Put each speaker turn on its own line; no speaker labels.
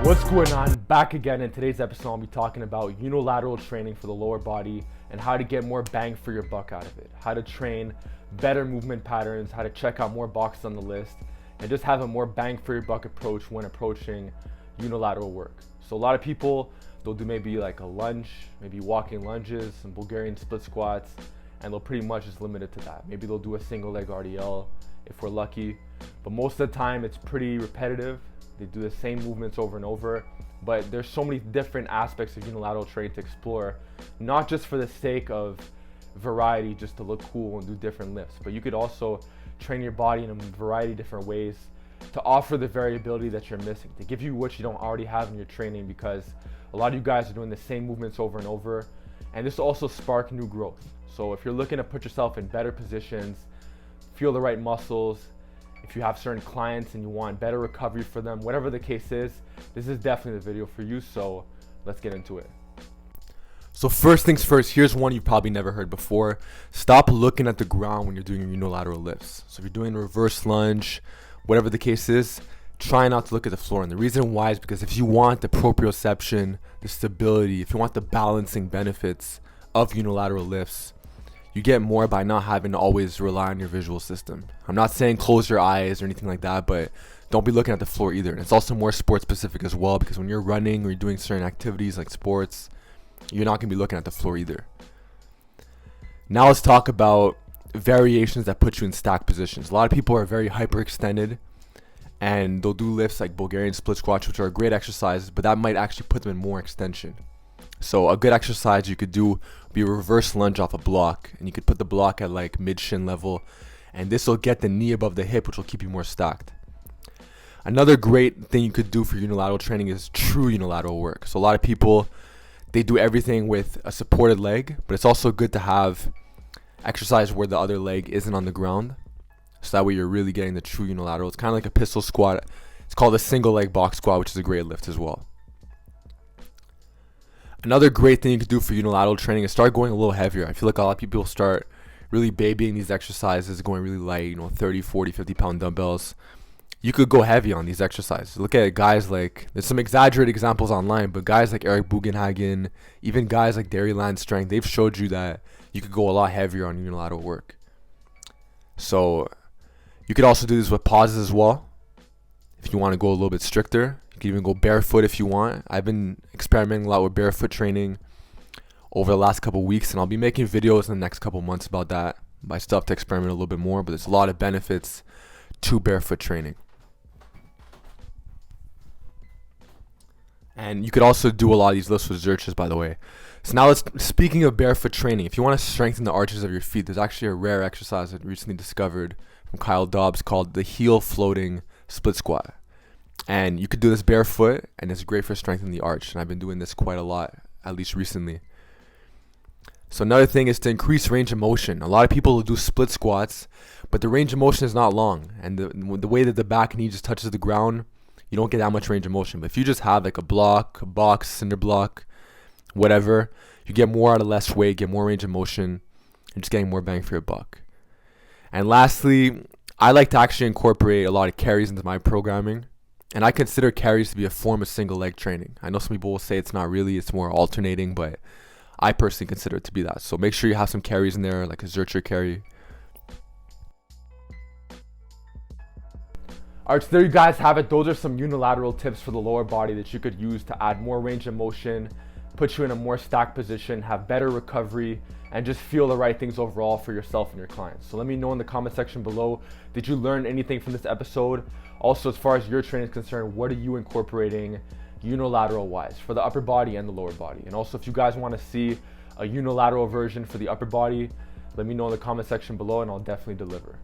What's going on? Back again. In today's episode, I'll be talking about unilateral training for the lower body and how to get more bang for your buck out of it. How to train better movement patterns, how to check out more boxes on the list, and just have a more bang for your buck approach when approaching unilateral work. So a lot of people, they'll do maybe like a lunge, maybe walking lunges, some Bulgarian split squats, and they'll pretty much just limit it to that. Maybe they'll do a single leg RDL if we're lucky, but most of the time it's pretty repetitive. They do the same movements over and over, but there's so many different aspects of unilateral training to explore, not just for the sake of variety, just to look cool and do different lifts, but you could also train your body in a variety of different ways to offer the variability that you're missing, to give you what you don't already have in your training, because a lot of you guys are doing the same movements over and over, and this will also spark new growth. So if you're looking to put yourself in better positions, feel the right muscles, if you have certain clients and you want better recovery for them, whatever the case is, this is definitely the video for you, so let's get into it. So first things first, here's one you've probably never heard before. Stop looking at the ground when you're doing your unilateral lifts. So if you're doing a reverse lunge, whatever the case is, try not to look at the floor. And the reason why is because if you want the proprioception, the stability, if you want the balancing benefits of unilateral lifts, you get more by not having to always rely on your visual system. I'm not saying close your eyes or anything like that, but don't be looking at the floor either. And it's also more sport specific as well, because when you're running or you're doing certain activities like sports, you're not gonna be looking at the floor either. Now let's talk about variations that put you in stack positions. A lot of people are very hyperextended and they'll do lifts like Bulgarian split squats, which are great exercises, but that might actually put them in more extension. So a good exercise you could do would be a reverse lunge off a block, and you could put the block at like mid shin level, and this will get the knee above the hip, which will keep you more stacked. Another great thing you could do for unilateral training is true unilateral work. So a lot of people, they do everything with a supported leg, but it's also good to have exercise where the other leg isn't on the ground, so that way you're really getting the true unilateral. It's kind of like a pistol squat. It's called a single leg box squat, which is a great lift as well. Another great thing you could do for unilateral training is start going a little heavier. I feel like a lot of people start really babying these exercises, going really light, 30, 40, 50 pound dumbbells. You could go heavy on these exercises. Look at guys like, there's some exaggerated examples online, but guys like Eric Bugenhagen, even guys like Dairyland Strength, they've showed you that you could go a lot heavier on unilateral work. So you could also do this with pauses as well. If you want to go a little bit stricter, you can even go barefoot if you want. I've been experimenting a lot with barefoot training over the last couple weeks, and I'll be making videos in the next couple months about that. I still have to experiment a little bit more, but there's a lot of benefits to barefoot training. And you could also do a lot of these lifts with Zerches, by the way. So now speaking of barefoot training, if you want to strengthen the arches of your feet, there's actually a rare exercise I recently discovered from Kyle Dobbs called the heel floating split squat. And you could do this barefoot, and it's great for strengthening the arch. And I've been doing this quite a lot, at least recently. So another thing is to increase range of motion. A lot of people will do split squats, but the range of motion is not long. And the way that the back knee just touches the ground, you don't get that much range of motion. But if you just have like a block, a box, cinder block, whatever, you get more out of less weight, get more range of motion, and just getting more bang for your buck. And lastly, I like to actually incorporate a lot of carries into my programming. And I consider carries to be a form of single leg training. I know some people will say it's not really, it's more alternating, but I personally consider it to be that. So make sure you have some carries in there, like a Zercher carry. Alright, so there you guys have it. Those are some unilateral tips for the lower body that you could use to add more range of motion, put you in a more stacked position, have better recovery, and just feel the right things overall for yourself and your clients. So let me know in the comment section below, did you learn anything from this episode? Also, as far as your training is concerned, what are you incorporating unilateral wise for the upper body and the lower body? And also, if you guys want to see a unilateral version for the upper body, let me know in the comment section below and I'll definitely deliver.